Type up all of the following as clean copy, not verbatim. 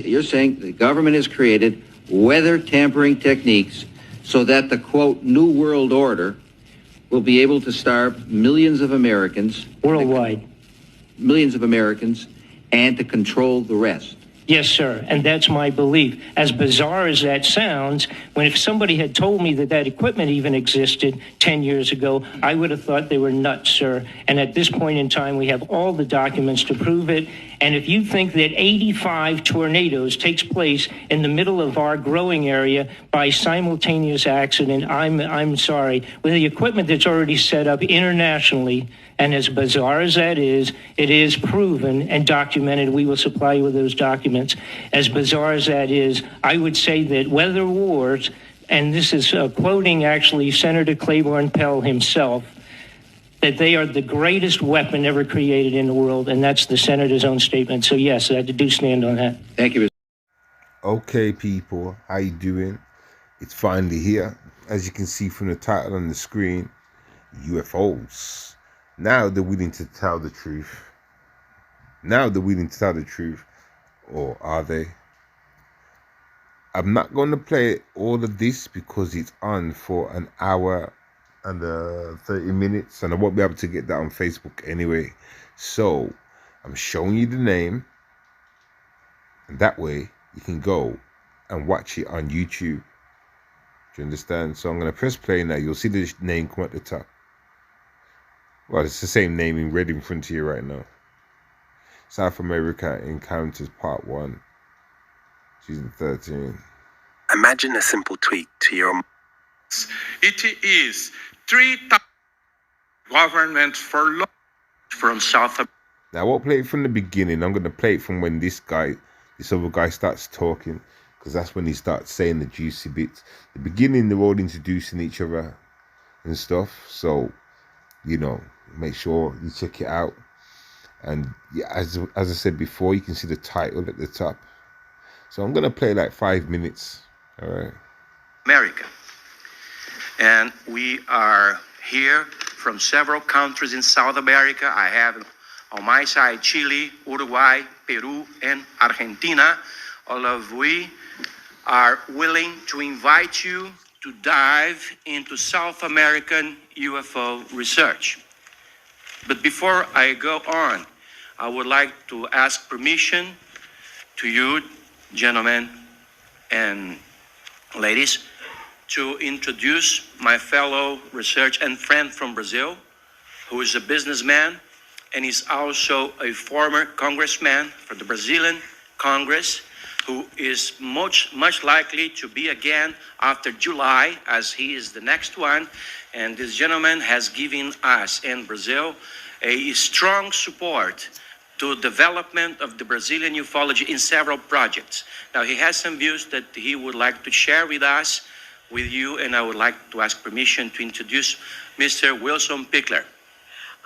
You're saying the government has created weather tampering techniques so that the, quote, New World Order will be able to starve millions of Americans. Worldwide. Millions of Americans, and to control the rest. Yes, sir, and that's my belief. As bizarre as that sounds, if somebody had told me that equipment even existed 10 years ago, I would have thought they were nuts, sir. And at this point in time, we have all the documents to prove it. And if you think that 85 tornadoes takes place in the middle of our growing area by simultaneous accident, I'm sorry. With the equipment that's already set up internationally, and as bizarre as that is, it is proven and documented. We will supply you with those documents. As bizarre as that is, I would say that weather wars, and this is quoting actually Senator Claiborne Pell himself, that they are the greatest weapon ever created in the world, and that's the senator's own statement. So yes, I do stand on that. Thank you. Okay, people, how you doing? It's finally here. As you can see from the title on the screen, UFOs. Now they're willing to tell the truth. Now they're willing to tell the truth. Or are they? I'm not going to play all of this because it's on for an hour and 30 minutes. And I won't be able to get that on Facebook anyway. So I'm showing you the name. And that way you can go and watch it on YouTube. Do you understand? So I'm going to press play now. You'll see the name come at the top. Well, it's the same name in red in front of you right now. South America Encounters Part 1, Season 13. Imagine a simple tweet to your... It is 3,000 governments for long from South America. Now, I won't play it from the beginning. I'm going to play it from when this other guy starts talking, because that's when he starts saying the juicy bits. The beginning, they're all introducing each other and stuff. So, you know, make sure you check it out. And yeah, as I said before, you can see the title at the top. So I'm going to play like 5 minutes. All right. America. And we are here from several countries in South America. I have on my side Chile, Uruguay, Peru, and Argentina. All of we are willing to invite you to dive into South American UFO research. But before I go on, I would like to ask permission to you, gentlemen and ladies, to introduce my fellow researcher and friend from Brazil, who is a businessman and is also a former congressman for the Brazilian Congress, who is much likely to be again after July, as he is the next one. And this gentleman has given us in Brazil a strong support to development of the Brazilian ufology in several projects. Now, he has some views that he would like to share with us, with you, and I would like to ask permission to introduce Mr. Wilson Pickler.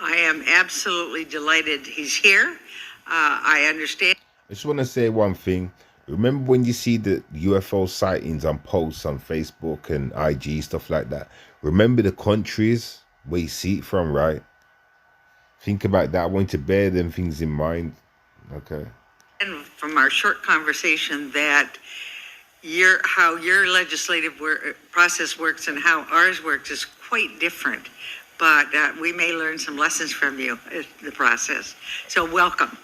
I am absolutely delighted he's here. I understand. I just want to say one thing. Remember when you see the UFO sightings on posts on Facebook and IG, stuff like that? Remember the countries where you see it from, right? Think about that. I want you to bear them things in mind. Okay. And from our short conversation that how your legislative process works and how ours works is quite different. But we may learn some lessons from you in the process. So welcome.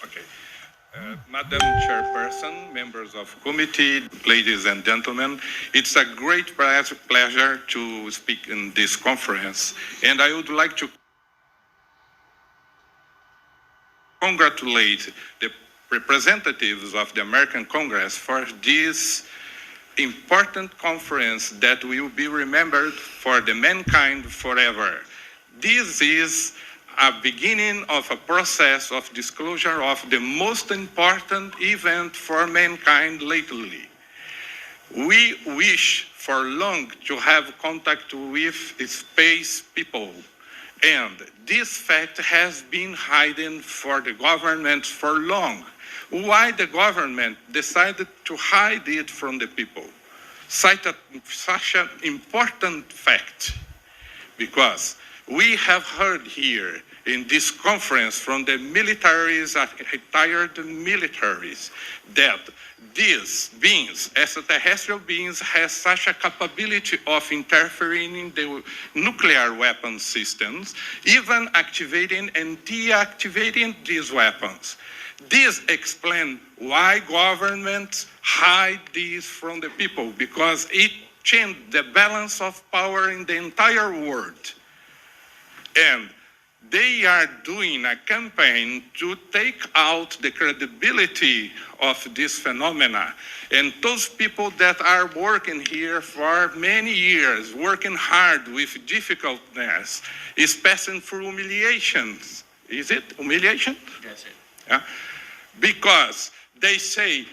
Okay. Madam Chairperson, members of committee, ladies and gentlemen, it's a great pleasure to speak in this conference. And I would like to congratulate the representatives of the American Congress for this important conference that will be remembered for the mankind forever. This is a beginning of a process of disclosure of the most important event for mankind lately. We wish for long to have contact with space people, and this fact has been hidden for the government for long. Why the government decided to hide it from the people? Such an important fact, because We have heard here in this conference from the militaries, retired militaries, that these beings, extraterrestrial beings, have such a capability of interfering in the nuclear weapon systems, even activating and deactivating these weapons. This explains why governments hide these from the people, because it changed the balance of power in the entire world. And they are doing a campaign to take out the credibility of this phenomena. And those people that are working here for many years, working hard with difficultness, is passing through humiliations. Is it humiliation? That's it. Yeah? Because they say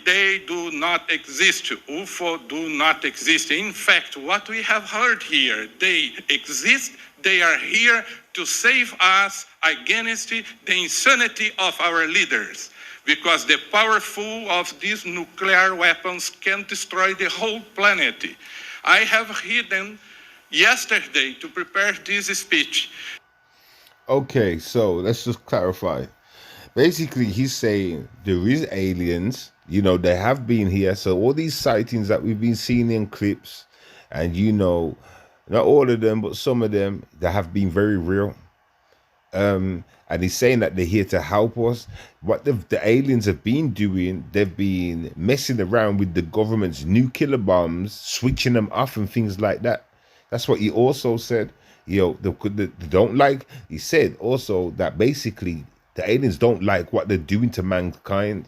they do not exist. UFO do not exist. In fact, what we have heard here, they exist. They are here to save us against the insanity of our leaders. Because the powerful of these nuclear weapons can destroy the whole planet. I have hidden yesterday to prepare this speech. Okay, so let's just clarify. Basically, he's saying there is aliens, you know, they have been here. So all these sightings that we've been seeing in clips, and you know, not all of them, but some of them, that have been very real. And he's saying that they're here to help us. What the aliens have been doing, they've been messing around with the government's nuclear bombs, switching them off and things like that. That's what he also said. You know, they don't like, he said also that basically the aliens don't like what they're doing to mankind.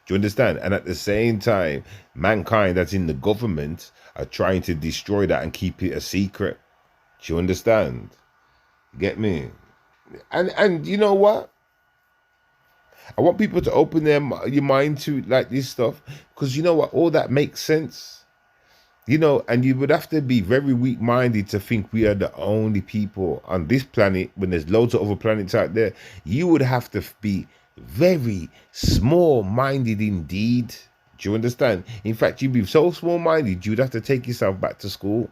Do you understand? And at the same time, mankind that's in the government are trying to destroy that and keep it a secret. Do you understand? Get me? And you know what? I want people to open your mind to like this stuff, because you know what? All that makes sense. You know, and you would have to be very weak-minded to think we are the only people on this planet when there's loads of other planets out there. You would have to be very small-minded indeed. Do you understand? In fact, you'd be so small-minded, you'd have to take yourself back to school.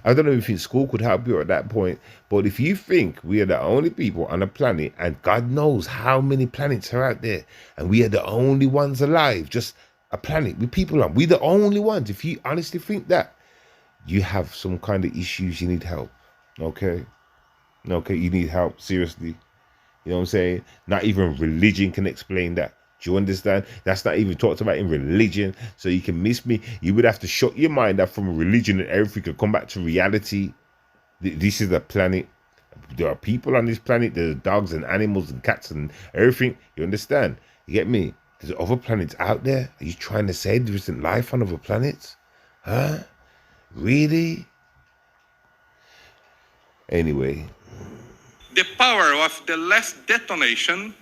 I don't know if you think school could help you at that point, but if you think we are the only people on the planet, and God knows how many planets are out there, and we are the only ones alive, just a planet with people on, we're the only ones. If you honestly think that, you have some kind of issues, you need help. Okay? Okay, you need help, seriously. You know what I'm saying? Not even religion can explain that. Do you understand? That's not even talked about in religion. So you can miss me. You would have to shut your mind up from religion and everything could come back to reality. This is a planet. There are people on this planet. There's dogs and animals and cats and everything. You understand? You get me? There's other planets out there. Are you trying to say there isn't life on other planets? Huh? Really? Anyway. The power of the last detonation,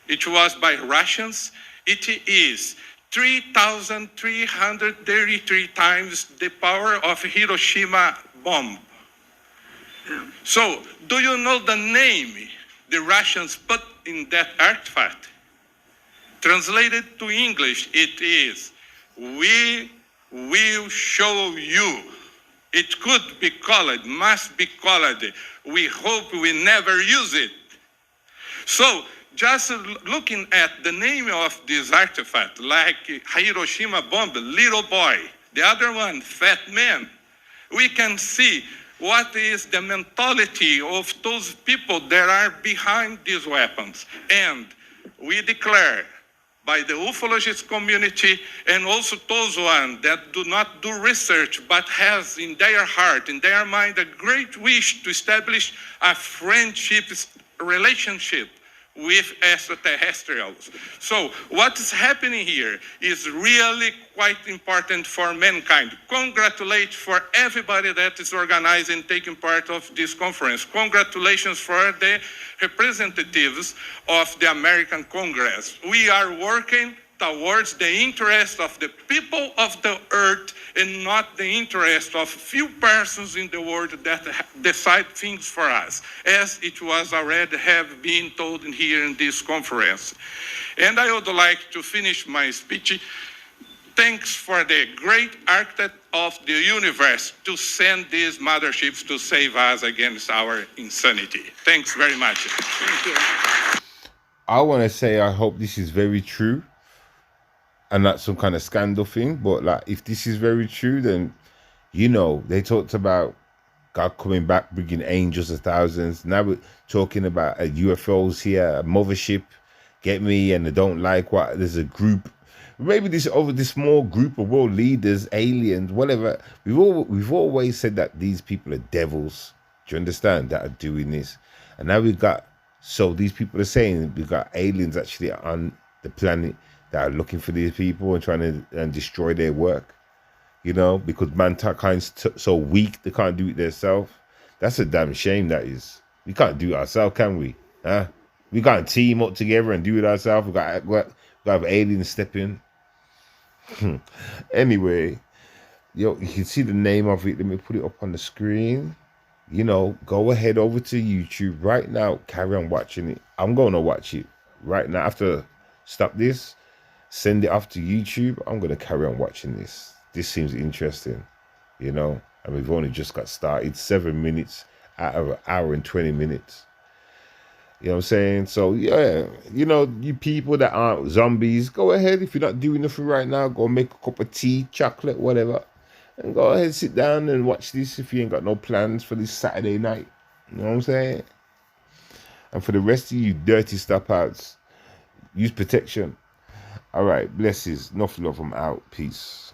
it was by Russians, it is 3,333 times the power of Hiroshima bomb. So, do you know the name the Russians put in that artifact? Translated to English, it is, "We will show you." It could be called, must be called, "We hope we never use it." So, just looking at the name of this artifact, like Hiroshima bomb, little boy, the other one, fat man, we can see what is the mentality of those people that are behind these weapons. And we declare, by the ufologist community and also those ones that do not do research but has in their heart, in their mind, a great wish to establish a friendship relationship with extraterrestrials. So what is happening here is really quite important for mankind. Congratulate for everybody that is organizing and taking part of this conference. Congratulations for the representatives of the American Congress. We are working towards the interest of the people of the earth and not the interest of few persons in the world that decide things for us, as it was already have been told here in this conference. And I would like to finish my speech thanks for the great architect of the universe to send these motherships to save us against our insanity. Thanks very much. Thank you. I want to say I hope this is very true and not some kind of scandal thing. But like, if this is very true, then, you know, they talked about God coming back, bringing angels of thousands. Now we're talking about UFOs here, a mothership, get me, and they don't like what, there's a group, maybe this small group of world leaders, aliens, whatever. We've always said that these people are devils. Do you understand, that are doing this? And now we've got, so these people are saying we've got aliens actually on the planet that are looking for these people and trying to destroy their work. You know, because mankind's so weak they can't do it themselves. That's a damn shame, that is. We can't do it ourselves, can we? Huh? We can't team up together and do it ourselves. We got to have aliens step in. Anyway, yo, you can see the name of it. Let me put it up on the screen. You know, go ahead over to YouTube right now. Carry on watching it. I'm going to watch it right now. After stop this, send it off to YouTube. I'm going to carry on watching this. This seems interesting, you know, and we've only just got started. 7 minutes out of an hour and 20 minutes. You know what I'm saying? So, yeah, you know, you people that aren't zombies, go ahead. If you're not doing nothing right now, go make a cup of tea, chocolate, whatever. And go ahead, sit down and watch this if you ain't got no plans for this Saturday night. You know what I'm saying? And for the rest of you dirty stop-outs, use protection. All right, blessings. Enough love. I'm out. Peace.